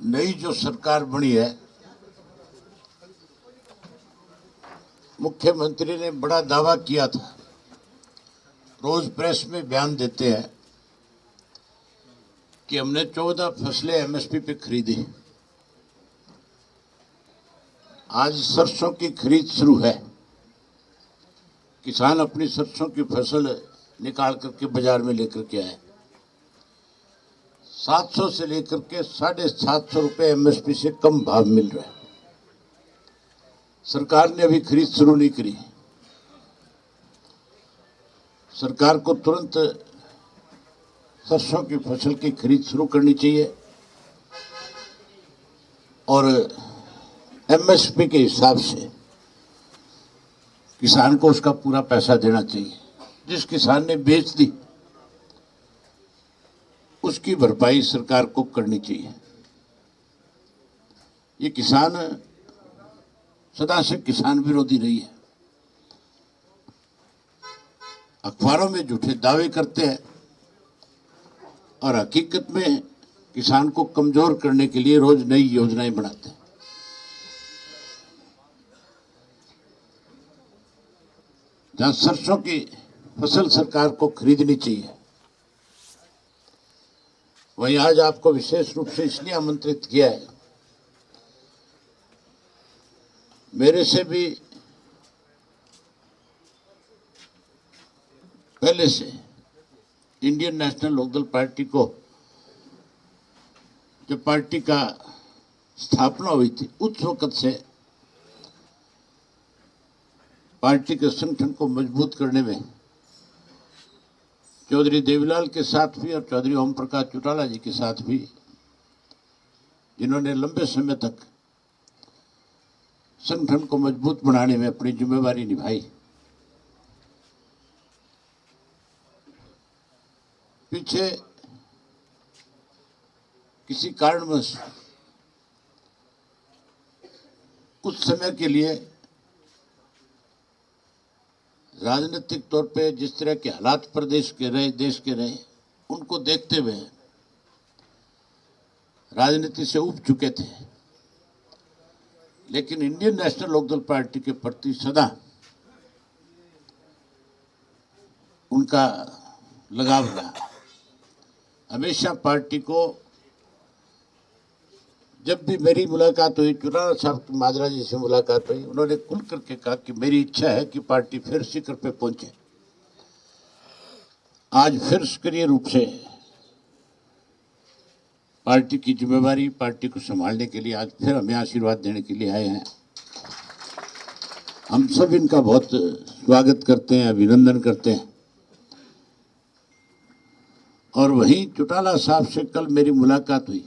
नई जो सरकार बनी है, मुख्यमंत्री ने बड़ा दावा किया था। रोज प्रेस में बयान देते हैं कि हमने 14 फसलें एमएसपी पे खरीदी। आज सरसों की खरीद शुरू है। किसान अपनी सरसों की फसल निकाल करके बाजार में लेकर के आए। 700 से लेकर के 750 रुपये एमएसपी से कम भाव मिल रहा है। सरकार ने अभी खरीद शुरू नहीं करी। सरकार को तुरंत सरसों की फसल की खरीद शुरू करनी चाहिए और एमएसपी के हिसाब से किसान को उसका पूरा पैसा देना चाहिए। जिस किसान ने बेच दी उसकी भरपाई सरकार को करनी चाहिए। ये किसान सदा से किसान विरोधी रही है। अखबारों में झूठे दावे करते हैं और हकीकत में किसान को कमजोर करने के लिए रोज नई योजनाएं बनाते हैं। जहां सरसों की फसल सरकार को खरीदनी चाहिए, वहीं आज आपको विशेष रूप से इसलिए आमंत्रित किया है, मेरे से भी पहले से इंडियन नेशनल लोकदल पार्टी को जब पार्टी का स्थापना हुई थी उस वक्त से पार्टी के संगठन को मजबूत करने में चौधरी देवीलाल के साथ भी और चौधरी ओम प्रकाश चौटाला जी के साथ भी, जिन्होंने लंबे समय तक संगठन को मजबूत बनाने में अपनी जिम्मेवारी निभाई, पीछे किसी कारणवश कुछ समय के लिए राजनीतिक तौर पे जिस तरह के हालात प्रदेश के रहे, देश के रहे, उनको देखते हुए राजनीति से उब चुके थे। लेकिन इंडियन नेशनल लोकदल पार्टी के प्रति सदा उनका लगाव रहा। हमेशा पार्टी को, जब भी मेरी मुलाकात हुई, चौटाला साहब माजरा जी से मुलाकात हुई, उन्होंने खुल करके कहा कि मेरी इच्छा है कि पार्टी फिर शिखर पे पहुंचे। आज फिर सक्रिय रूप से पार्टी की जिम्मेवारी, पार्टी को संभालने के लिए आज फिर हमें आशीर्वाद देने के लिए आए हैं। हम सब इनका बहुत स्वागत करते हैं, अभिनंदन करते हैं। और वहीं चौटाला साहब से कल मेरी मुलाकात हुई,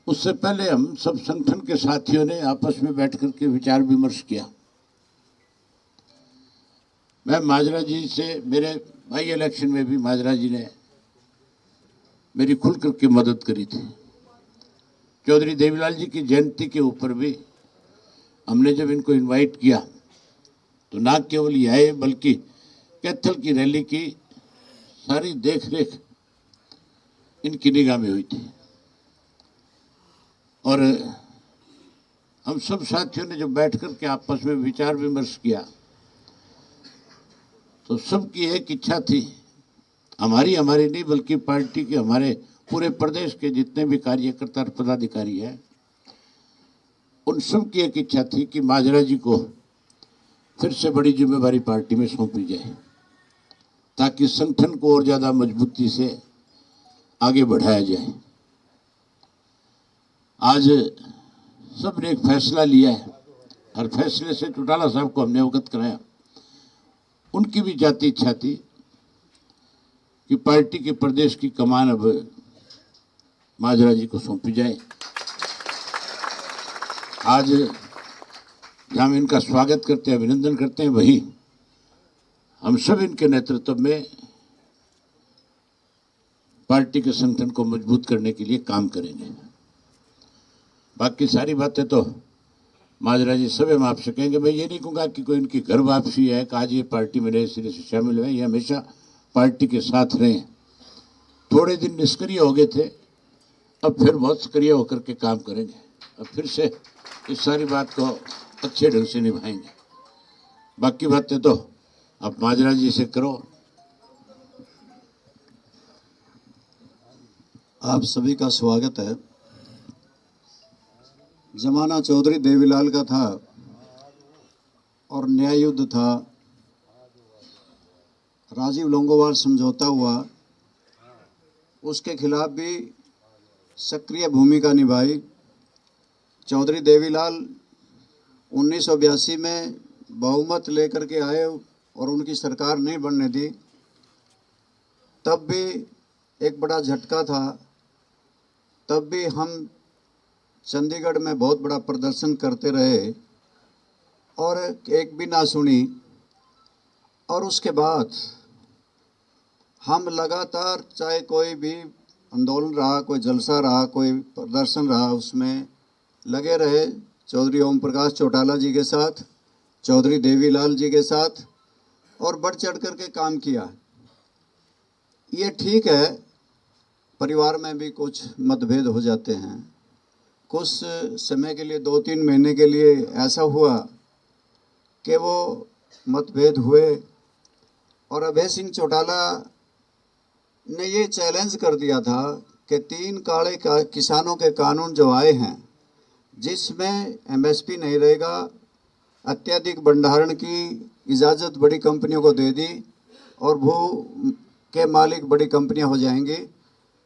उससे पहले हम सब संगठन के साथियों ने आपस में बैठ करके विचार विमर्श किया। मैं माजरा जी से, मेरे बाई इलेक्शन में भी माजरा जी ने मेरी खुल करके मदद करी थी। चौधरी देवीलाल जी की जयंती के ऊपर भी हमने जब इनको इनवाइट किया तो ना केवल ये आए बल्कि कैथल की रैली की सारी देख रेख इनकी निगाह में हुई थी। और हम सब साथियों ने जब बैठ कर के आपस में विचार विमर्श किया तो सबकी एक इच्छा थी, हमारी नहीं बल्कि पार्टी के, हमारे पूरे प्रदेश के जितने भी कार्यकर्ता और पदाधिकारी हैं, उन सब की एक इच्छा थी कि माजरा जी को फिर से बड़ी जिम्मेवारी पार्टी में सौंपी जाए ताकि संगठन को और ज़्यादा मजबूती से आगे बढ़ाया जाए। आज सबने एक फैसला लिया है और फैसले से चौटाला साहब को हमने अवगत कराया। उनकी भी जाती इच्छा थी कि पार्टी के प्रदेश की कमान अब माजरा जी को सौंपी जाए। आज जहाँ हम इनका स्वागत करते हैं, अभिनंदन करते हैं, वही हम सब इनके नेतृत्व में पार्टी के संगठन को मजबूत करने के लिए काम करेंगे। बाकी सारी बातें तो माजरा जी सब हम आपसे कहेंगे। मैं ये नहीं कहूँगा कि कोई इनकी घर वापसी है कि आज ये पार्टी में नए सिरे से शामिल हुए। ये हमेशा पार्टी के साथ रहे। थोड़े दिन निष्क्रिय हो गए थे, अब फिर बहुत सक्रिय होकर के काम करेंगे, अब फिर से इस सारी बात को अच्छे ढंग से निभाएंगे। बाकी बातें तो आप माजरा जी से करो। आप सभी का स्वागत है। जमाना चौधरी देवीलाल का था और न्याय युद्ध था, राजीव लोंगोवाल समझौता हुआ, उसके खिलाफ भी सक्रिय भूमिका निभाई। चौधरी देवीलाल 1982 में बहुमत लेकर के आए और उनकी सरकार नहीं बनने दी, तब भी एक बड़ा झटका था। तब भी हम चंडीगढ़ में बहुत बड़ा प्रदर्शन करते रहे और एक भी ना सुनी। और उसके बाद हम लगातार, चाहे कोई भी आंदोलन रहा, कोई जलसा रहा, कोई प्रदर्शन रहा, उसमें लगे रहे। चौधरी ओम प्रकाश चौटाला जी के साथ, चौधरी देवीलाल जी के साथ, और बढ़ चढ़ कर के काम किया। ये ठीक है, परिवार में भी कुछ मतभेद हो जाते हैं। कुछ समय के लिए, 2-3 महीने के लिए ऐसा हुआ कि वो मतभेद हुए और अभय सिंह चौटाला ने ये चैलेंज कर दिया था कि 3 काले किसानों के कानून जो आए हैं, जिसमें एमएसपी नहीं रहेगा, अत्यधिक भंडारण की इजाज़त बड़ी कंपनियों को दे दी और भू के मालिक बड़ी कंपनियां हो जाएंगी।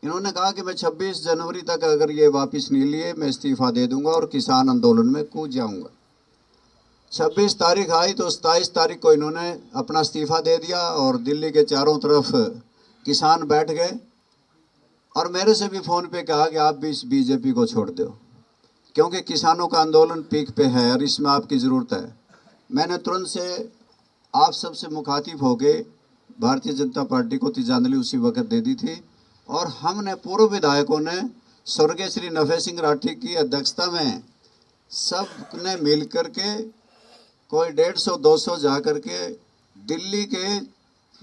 इन्होंने कहा कि मैं 26 जनवरी तक अगर ये वापस नहीं लिए, मैं इस्तीफ़ा दे दूंगा और किसान आंदोलन में कूद जाऊंगा। 26 तारीख आई तो 27 तारीख को इन्होंने अपना इस्तीफ़ा दे दिया और दिल्ली के चारों तरफ किसान बैठ गए और मेरे से भी फ़ोन पे कहा कि आप भी इस बीजेपी को छोड़ दो, क्योंकि किसानों का आंदोलन पीक पे है और इसमें आपकी ज़रूरत है। मैंने तुरंत से आप सबसे मुखातिब होके भारतीय जनता पार्टी को तिजांजलि उसी वक्त दे दी थी और हमने पूर्व विधायकों ने स्वर्गीय श्री नफे सिंह राठी की अध्यक्षता में सब ने मिल कर के कोई 150-200 जा कर के दिल्ली के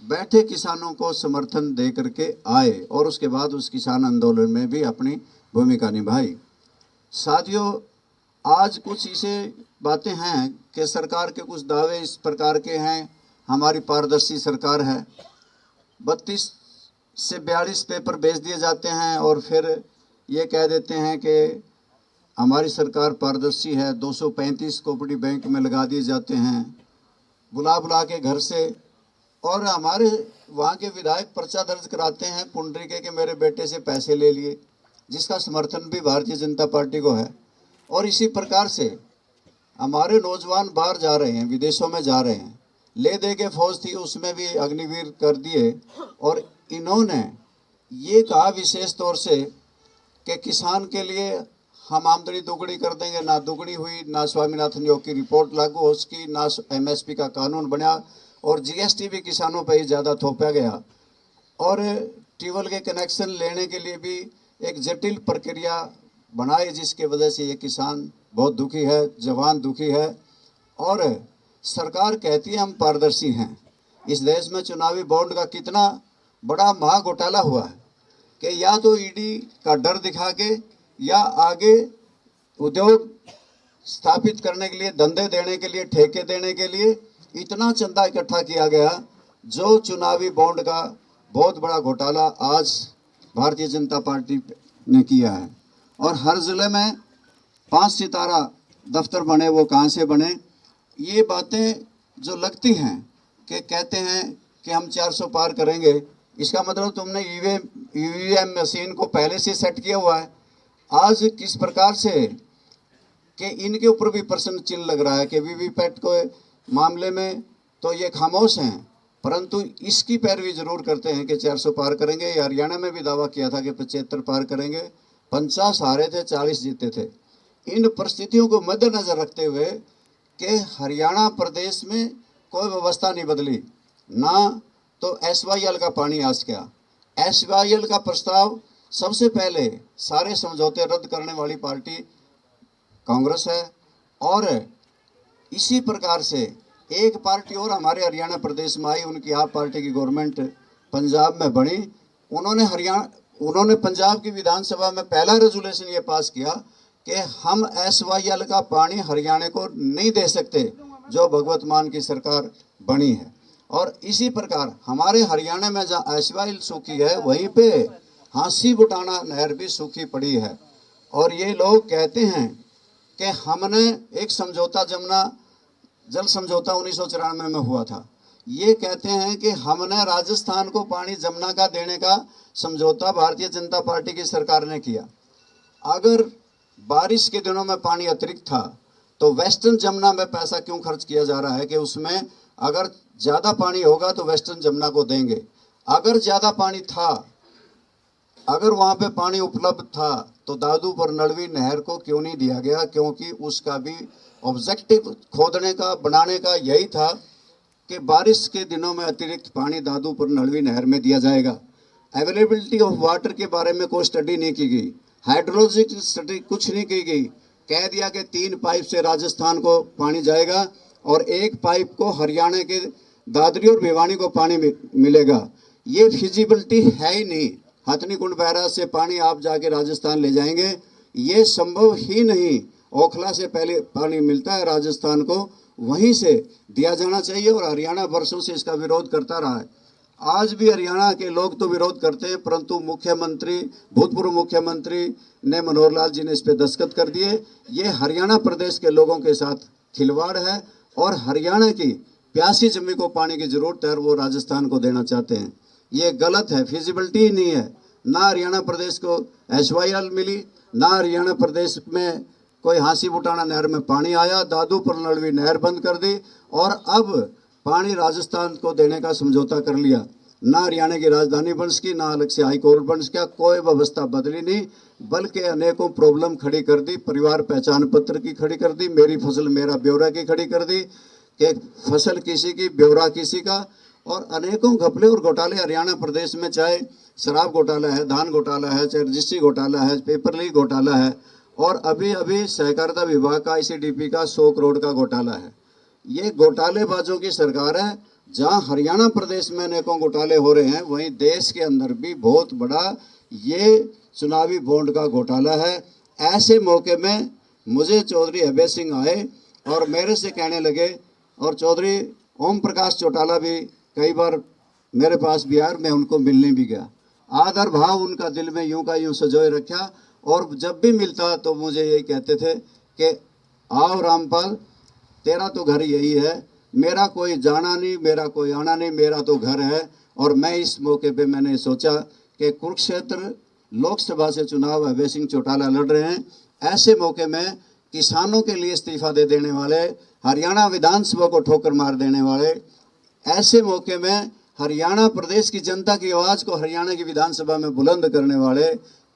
बैठे किसानों को समर्थन दे करके आए और उसके बाद उस किसान आंदोलन में भी अपनी भूमिका निभाई। साथियों, आज कुछ ऐसे बातें हैं कि सरकार के कुछ दावे इस प्रकार के हैं, हमारी पारदर्शी सरकार है, 32 से 42 पेपर भेज दिए जाते हैं और फिर ये कह देते हैं कि हमारी सरकार पारदर्शी है। 235 कोऑपरेटिव बैंक में लगा दिए जाते हैं बुला बुला के घर से, और हमारे वहाँ के विधायक पर्चा दर्ज कराते हैं पुंडरीके के मेरे बेटे से पैसे ले लिए, जिसका समर्थन भी भारतीय जनता पार्टी को है। और इसी प्रकार से हमारे नौजवान बाहर जा रहे हैं, विदेशों में जा रहे हैं, ले दे के फौज थी उसमें भी अग्निवीर कर दिए। और इन्होंने ये कहा विशेष तौर से कि किसान के लिए हम आमदनी दोगुनी कर देंगे। ना दोगुनी हुई, ना स्वामीनाथन योग की रिपोर्ट लागू हो सकी, ना एमएसपी का कानून बना और जीएसटी भी किसानों पर ही ज़्यादा थोपा गया। और ट्यूबवेल के कनेक्शन लेने के लिए भी एक जटिल प्रक्रिया बनाई, जिसके वजह से ये किसान बहुत दुखी है, जवान दुखी है। और सरकार कहती है हम पारदर्शी हैं। इस देश में चुनावी बॉन्ड का कितना बड़ा महा घोटाला हुआ है कि या तो ईडी का डर दिखा के या आगे उद्योग स्थापित करने के लिए, धंधे देने के लिए, ठेके देने के लिए इतना चंदा इकट्ठा किया गया, जो चुनावी बॉन्ड का बहुत बड़ा घोटाला आज भारतीय जनता पार्टी ने किया है। और हर ज़िले में 5 सितारा दफ्तर बने, वो कहाँ से बने? ये बातें जो लगती हैं कि कहते हैं कि हम 400 पार करेंगे, इसका मतलब तुमने ईवीएम मशीन को पहले से सेट किया हुआ है। आज किस प्रकार से कि इनके ऊपर भी प्रश्न चिन्ह लग रहा है कि वीवीपैट को मामले में तो ये खामोश हैं, परंतु इसकी पैरवी जरूर करते हैं कि 400 पार करेंगे। हरियाणा में भी दावा किया था कि 75 पार करेंगे, 50 हारे थे, 40 जीते थे। इन परिस्थितियों को मद्देनजर रखते हुए कि हरियाणा प्रदेश में कोई व्यवस्था नहीं बदली, ना तो एसवाईएल का पानी आज गया। एसवाईएल का प्रस्ताव सबसे पहले सारे समझौते रद्द करने वाली पार्टी कांग्रेस है। और इसी प्रकार से एक पार्टी और हमारे हरियाणा प्रदेश में आई, उनकी आप पार्टी की गवर्नमेंट पंजाब में बनी। उन्होंने हरियाणा उन्होंने पंजाब की विधानसभा में पहला रेजोल्यूशन ये पास किया कि हम SYL का पानी हरियाणा को नहीं दे सकते जो भगवत मान की सरकार बनी है। और इसी प्रकार हमारे हरियाणा में जहाँ SYL सूखी है वहीं पे हांसी बुटाना नहर भी सूखी पड़ी है। और ये लोग कहते हैं कि हमने एक समझौता जमुना जल समझौता 1994 में हुआ था। ये कहते हैं कि हमने राजस्थान को पानी जमुना का देने का समझौता भारतीय जनता पार्टी की सरकार ने किया। अगर बारिश के दिनों में पानी अतिरिक्त था तो वेस्टर्न जमुना में पैसा क्यों खर्च किया जा रहा है कि उसमें अगर ज़्यादा पानी होगा तो वेस्टर्न जमुना को देंगे। अगर ज़्यादा पानी था, अगर वहाँ पे पानी उपलब्ध था तो दादूपुर नलवी नहर को क्यों नहीं दिया गया? क्योंकि उसका भी ऑब्जेक्टिव खोदने का बनाने का यही था कि बारिश के दिनों में अतिरिक्त पानी दादूपुर नलवी नहर में दिया जाएगा। अवेलेबिलिटी ऑफ वाटर के बारे में कोई स्टडी नहीं की गई, हाइड्रोलॉजिक स्टडी कुछ नहीं की गई। कह दिया कि 3 पाइप से राजस्थान को पानी जाएगा और 1 पाइप को हरियाणा के दादरी और भिवानी को पानी मिलेगा। ये फिजिबिलिटी है ही नहीं। हथनी कुंड बैराज से पानी आप जाके राजस्थान ले जाएंगे, ये संभव ही नहीं। ओखला से पहले पानी मिलता है राजस्थान को, वहीं से दिया जाना चाहिए। और हरियाणा वर्षों से इसका विरोध करता रहा है। आज भी हरियाणा के लोग तो विरोध करते हैं, परंतु मुख्यमंत्री, भूतपूर्व मुख्यमंत्री ने मनोहर लाल जी ने इस पे दस्तखत कर दिए। ये हरियाणा प्रदेश के लोगों के साथ खिलवाड़ है और हरियाणा की प्यासी जमीन को पानी की जरूरत है और वो राजस्थान को देना चाहते हैं। ये गलत है, फिजिबिलिटी ही नहीं है। ना हरियाणा प्रदेश को SYL मिली, ना हरियाणा प्रदेश में कोई हांसी बुटाना नहर में पानी आया। दादूपुर नलवी नहर बंद कर दी और अब पानी राजस्थान को देने का समझौता कर लिया। ना हरियाणा की राजधानी बन सकी, ना अलग से हाई कोर्ट बन सका, कोई व्यवस्था बदली नहीं, बल्कि अनेकों प्रॉब्लम खड़ी कर दी। परिवार पहचान पत्र की खड़ी कर दी, मेरी फसल मेरा ब्यौरा की खड़ी कर दी कि फसल किसी की ब्यौरा किसी का। और अनेकों घपले और घोटाले हरियाणा प्रदेश में, चाहे शराब घोटाला है, धान घोटाला है, चाहे रजिस्ट्री घोटाला है, पेपर लीक घोटाला है और अभी अभी सहकारिता विभाग का ICDP का 100 करोड़ का घोटाला है। ये घोटालेबाजों की सरकार है। जहां हरियाणा प्रदेश में अनेकों घोटाले हो रहे हैं, वहीं देश के अंदर भी बहुत बड़ा ये चुनावी बॉन्ड का घोटाला है। ऐसे मौके में मुझे चौधरी अभय सिंह आए और मेरे से कहने लगे, और चौधरी ओम प्रकाश चौटाला भी कई बार मेरे पास भी आया, मैं उनको मिलने भी गया। आदर भाव उनका दिल में यूं का यूं सजोए रखा और जब भी मिलता तो मुझे यही कहते थे कि आओ रामपाल, तेरा तो घर यही है, मेरा कोई जाना नहीं, मेरा कोई आना नहीं, मेरा तो घर है। और मैं इस मौके पे मैंने सोचा कि कुरुक्षेत्र लोकसभा से चुनाव अभय सिंह चौटाला लड़ रहे हैं। ऐसे मौके में किसानों के लिए इस्तीफा दे देने वाले, हरियाणा विधानसभा को ठोकर मार देने वाले, ऐसे मौके में हरियाणा प्रदेश की जनता की आवाज़ को हरियाणा की विधानसभा में बुलंद करने वाले,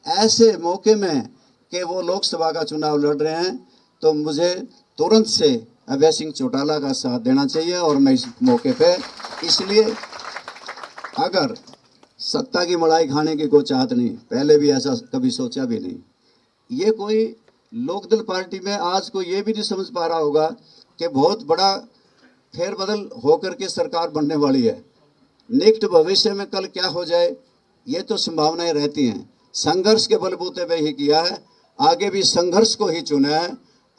ऐसे मौके में कि वो लोकसभा का चुनाव लड़ रहे हैं, तो मुझे तुरंत से अभय सिंह चौटाला का साथ देना चाहिए। और मैं इस मौके पे इसलिए, अगर सत्ता की मलाई खाने की कोई चाहत नहीं, पहले भी ऐसा कभी सोचा भी नहीं। ये कोई लोकदल पार्टी में आज को ये भी नहीं समझ पा रहा होगा कि बहुत बड़ा फेरबदल होकर के सरकार बनने वाली है। निकट भविष्य में कल क्या हो जाए ये तो संभावनाएं रहती हैं। संघर्ष के बलबूते पे ही किया है, आगे भी संघर्ष को ही चुना है।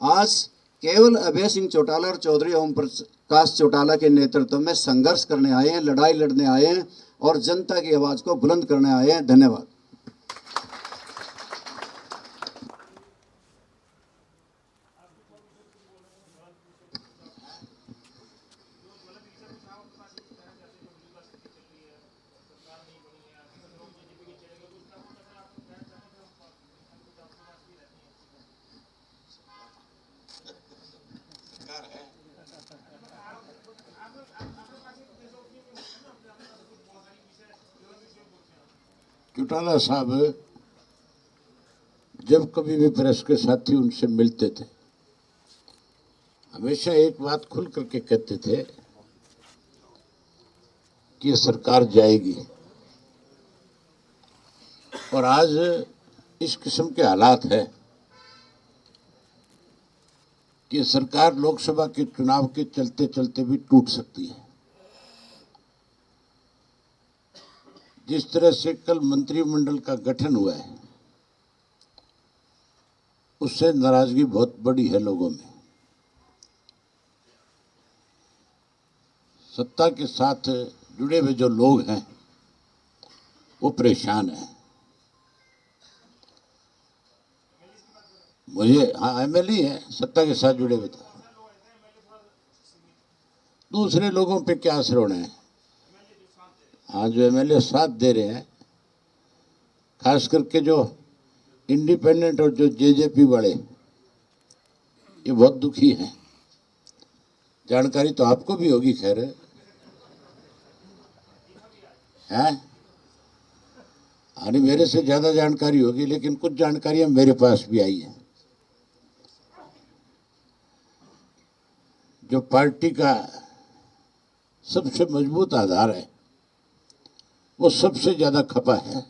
आज केवल अभय सिंह चौटाला और चौधरी ओम प्रकाश चौटाला के नेतृत्व में संघर्ष करने आए हैं, लड़ाई लड़ने आए हैं और जनता की आवाज़ को बुलंद करने आए हैं। धन्यवाद। चौटाला साहब जब कभी भी प्रेस के साथी उनसे मिलते थे, हमेशा एक बात खुल करके कहते थे कि ये सरकार जाएगी। और आज इस किस्म के हालात है कि सरकार लोकसभा के चुनाव के चलते चलते भी टूट सकती है। जिस तरह से कल मंत्रिमंडल का गठन हुआ है, उससे नाराजगी बहुत बड़ी है लोगों में। सत्ता के साथ जुड़े हुए जो लोग हैं वो परेशान हैं। मुझे हाँ एमएलए है, सत्ता के साथ जुड़े हुए थे, दूसरे लोगों पे क्या असर होना है। हाँ, जो एमएलए साथ दे रहे हैं, खास करके जो इंडिपेंडेंट और जो जेजेपी वाले, ये बहुत दुखी हैं। जानकारी तो आपको भी होगी, खैर है, यानी मेरे से ज्यादा जानकारी होगी, लेकिन कुछ जानकारियां मेरे पास भी आई है। जो पार्टी का सबसे मजबूत आधार है, वो सबसे ज्यादा खपा है।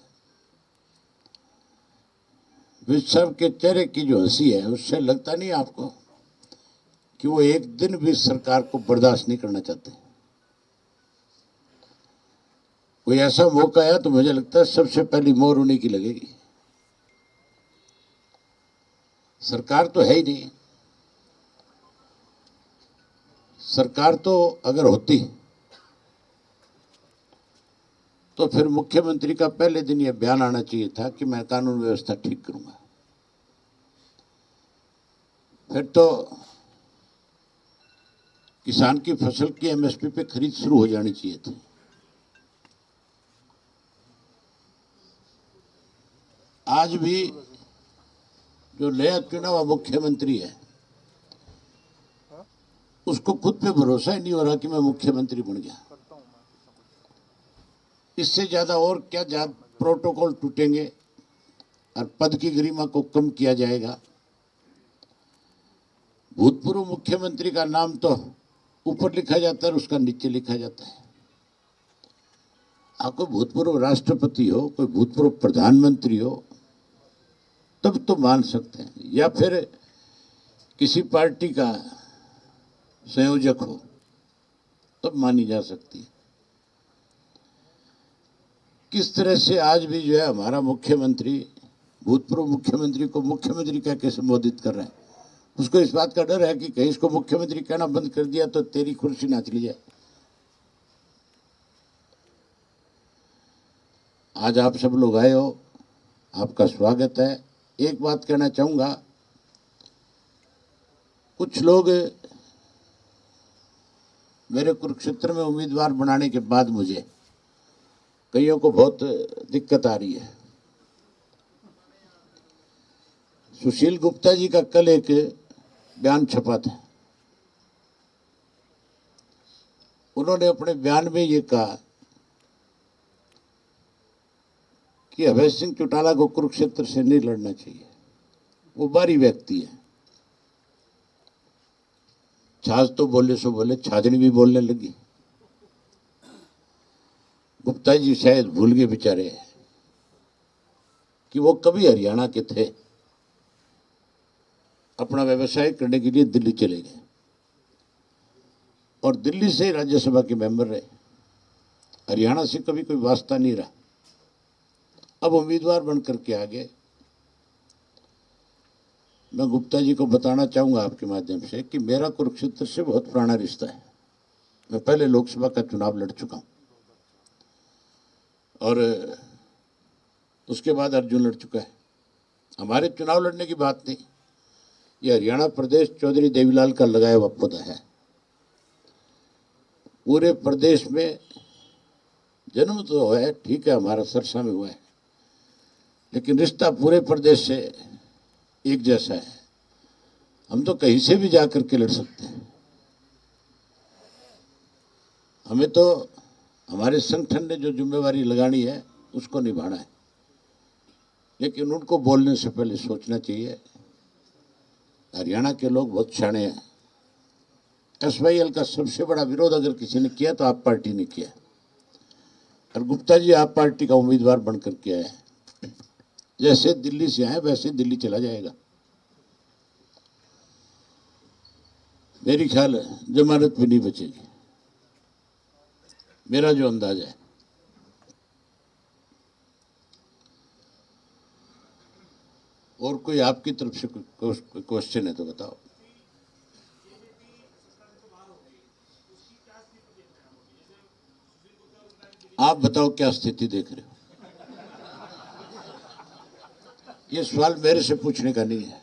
विज साहब के चेहरे की जो हंसी है, उससे लगता नहीं आपको कि वो एक दिन भी सरकार को बर्दाश्त नहीं करना चाहते। कोई ऐसा मौका आया तो मुझे लगता है सबसे पहली मोहर उन्हीं की लगेगी। सरकार तो है ही नहीं। सरकार तो अगर होती तो फिर मुख्यमंत्री का पहले दिन यह बयान आना चाहिए था कि मैं कानून व्यवस्था ठीक करूंगा। फिर तो किसान की फसल की एमएसपी पे खरीद शुरू हो जानी चाहिए थी। आज भी जो नया चुना हुआ मुख्यमंत्री है, उसको खुद पे भरोसा ही नहीं हो रहा कि मैं मुख्यमंत्री बन गया। इससे ज्यादा और क्या प्रोटोकॉल टूटेंगे और पद की गरिमा को कम किया जाएगा। भूतपूर्व मुख्यमंत्री का नाम तो ऊपर लिखा जाता है और उसका नीचे लिखा जाता है। आप कोई भूतपूर्व राष्ट्रपति हो, कोई भूतपूर्व प्रधानमंत्री हो, तब तो मान सकते हैं, या फिर किसी पार्टी का संयोजक हो, तब मानी जा सकती है। किस तरह से आज भी जो है हमारा मुख्यमंत्री भूतपूर्व मुख्यमंत्री को मुख्यमंत्री कह के संबोधित कर रहा है। उसको इस बात का डर है कि कहीं इसको मुख्यमंत्री कहना बंद कर दिया तो तेरी कुर्सी ना चली जाए। आज आप सब लोग आए हो, आपका स्वागत है। एक बात कहना चाहूंगा, कुछ लोग मेरे कुरुक्षेत्र में उम्मीदवार बनाने के बाद मुझे कईयों को बहुत दिक्कत आ रही है। सुशील गुप्ता जी का कल एक बयान छपा था। उन्होंने अपने बयान में ये कहा कि अभय सिंह चौटाला को कुरुक्षेत्र से नहीं लड़ना चाहिए, वो बाहरी व्यक्ति है। छाछ तो बोले सो बोले, छाछनी भी बोलने लगी। गुप्ता जी शायद भूल गए बेचारे कि वो कभी हरियाणा के थे, अपना व्यवसाय करने के लिए दिल्ली चले गए और दिल्ली से राज्यसभा के मेंबर रहे। हरियाणा से कभी कोई वास्ता नहीं रहा। अब उम्मीदवार बनकर के आ गए। मैं गुप्ता जी को बताना चाहूंगा आपके माध्यम से कि मेरा कुरुक्षेत्र से बहुत पुराना रिश्ता है। मैं पहले लोकसभा का चुनाव लड़ चुका हूं और उसके बाद अर्जुन लड़ चुका है। हमारे चुनाव लड़ने की बात नहीं, ये हरियाणा प्रदेश चौधरी देवीलाल का लगाया हुआ पौधा है। पूरे प्रदेश में जन्म तो है, ठीक है, हमारा सरसा में हुआ है, लेकिन रिश्ता पूरे प्रदेश से एक जैसा है। हम तो कहीं से भी जाकर के लड़ सकते हैं। हमें तो हमारे संगठन ने जो जिम्मेवारी लगानी है उसको निभाना है, लेकिन उनको बोलने से पहले सोचना चाहिए। हरियाणा के लोग बहुत शाणे हैं। एसवाईएल का सबसे बड़ा विरोध अगर किसी ने किया तो आप पार्टी ने किया, और गुप्ता जी आप पार्टी का उम्मीदवार बनकर के आए। जैसे दिल्ली से आए वैसे दिल्ली चला जाएगा। मेरी ख्याल जमानत भी नहीं बचेगी, मेरा जो अंदाजा है। और कोई आपकी तरफ से कोई क्वेश्चन है तो बताओ। आप बताओ क्या स्थिति देख रहे हो। ये सवाल मेरे से पूछने का नहीं है,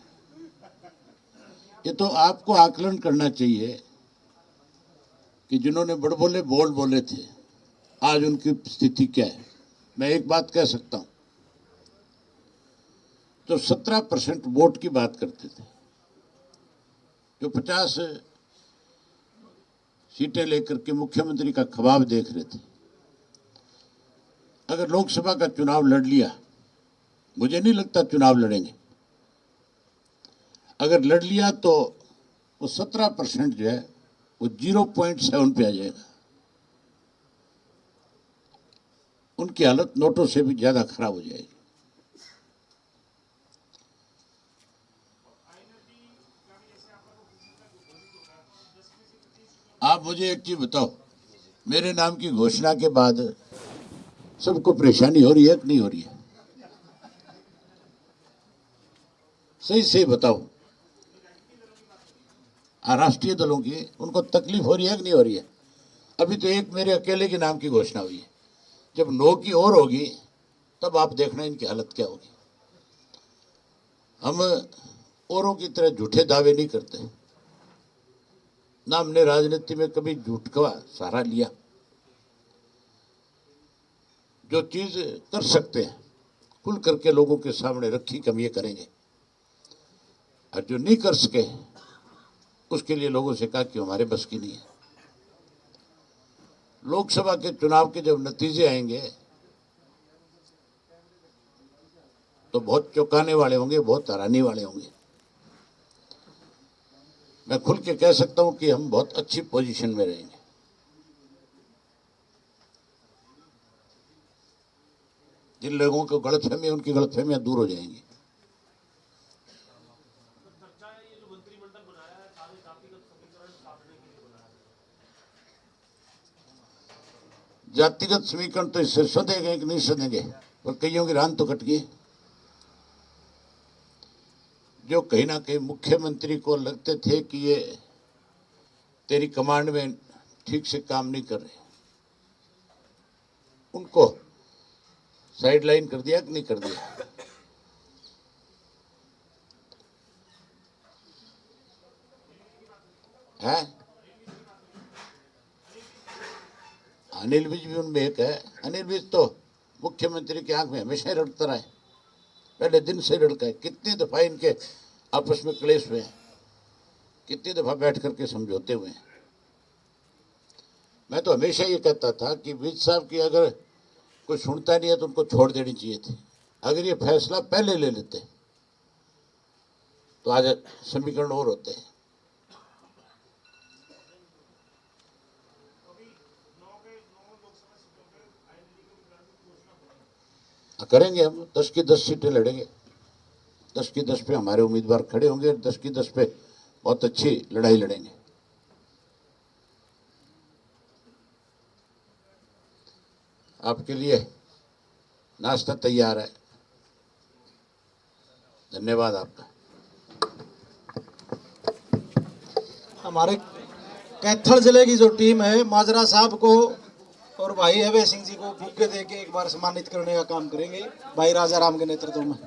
ये तो आपको आकलन करना चाहिए कि जिन्होंने बड़बोले बोल बोले थे आज उनकी स्थिति क्या है। मैं एक बात कह सकता हूं, तो 17% वोट की बात करते थे, जो 50 सीटें लेकर के मुख्यमंत्री का ख्वाब देख रहे थे, अगर लोकसभा का चुनाव लड़ लिया, मुझे नहीं लगता चुनाव लड़ेंगे, अगर लड़ लिया तो वो 17% जो है वो 0.7 पे आ जाएगा। उनकी हालत नोटों से भी ज्यादा खराब हो जाएगी। आप मुझे एक चीज बताओ, मेरे नाम की घोषणा के बाद सबको परेशानी हो रही है कि नहीं हो रही है? सही से बताओ। राष्ट्रीय दलों की उनको तकलीफ हो रही है कि नहीं हो रही है? अभी तो एक मेरे अकेले के नाम की घोषणा हुई है, जब 9 की और होगी तब आप देखना इनकी हालत क्या होगी। हम औरों की तरह झूठे दावे नहीं करते, ना हमने राजनीति में कभी झूठ का सहारा लिया। जो चीज कर सकते हैं खुल करके लोगों के सामने रखी, हम ये करेंगे, और जो नहीं कर सके उसके लिए लोगों से कहा कि हमारे बस की नहीं है। लोकसभा के चुनाव के जब नतीजे आएंगे तो बहुत चौंकाने वाले होंगे, बहुत हैरानी वाले होंगे। मैं खुल के कह सकता हूं कि हम बहुत अच्छी पोजीशन में रहेंगे। जिन लोगों को गलतफहमी, उनकी गलतफहमियां दूर हो जाएंगी। जातिगत समीकरण तो इससे सदेंगे कि नहीं सदेंगे, पर कईयों की रान तो कट गई। जो कहीं ना कहीं मुख्यमंत्री को लगते थे कि ये तेरी कमांड में ठीक से काम नहीं कर रहे, उनको साइडलाइन कर दिया कि नहीं कर दिया? है अनिल विज भी उनमें एक है। अनिल विज तो मुख्यमंत्री की आंख में हमेशा ही रड़ता रहा है, पहले दिन से लड़का है। कितनी दफा इनके आपस में क्लेश हुए हैं, कितनी दफा बैठ करके समझौते हुए हैं। मैं तो हमेशा ये कहता था कि विज साहब की अगर कोई सुनता नहीं है तो उनको छोड़ देनी चाहिए थी। अगर ये फैसला पहले ले लेते तो आज समीकरण और होते हैं। करेंगे हम, 10 की 10 सीटें लड़ेंगे। 10 की 10 पे हमारे उम्मीदवार खड़े होंगे, 10 की 10 पे बहुत अच्छी लड़ाई लड़ेंगे। आपके लिए नाश्ता तैयार है। धन्यवाद आपका। हमारे कैथल जिले की जो टीम है, माजरा साहब को और भाई अभय सिंह जी को बुके दे के एक बार सम्मानित करने का काम करेंगे, भाई राजा राम के नेतृत्व में।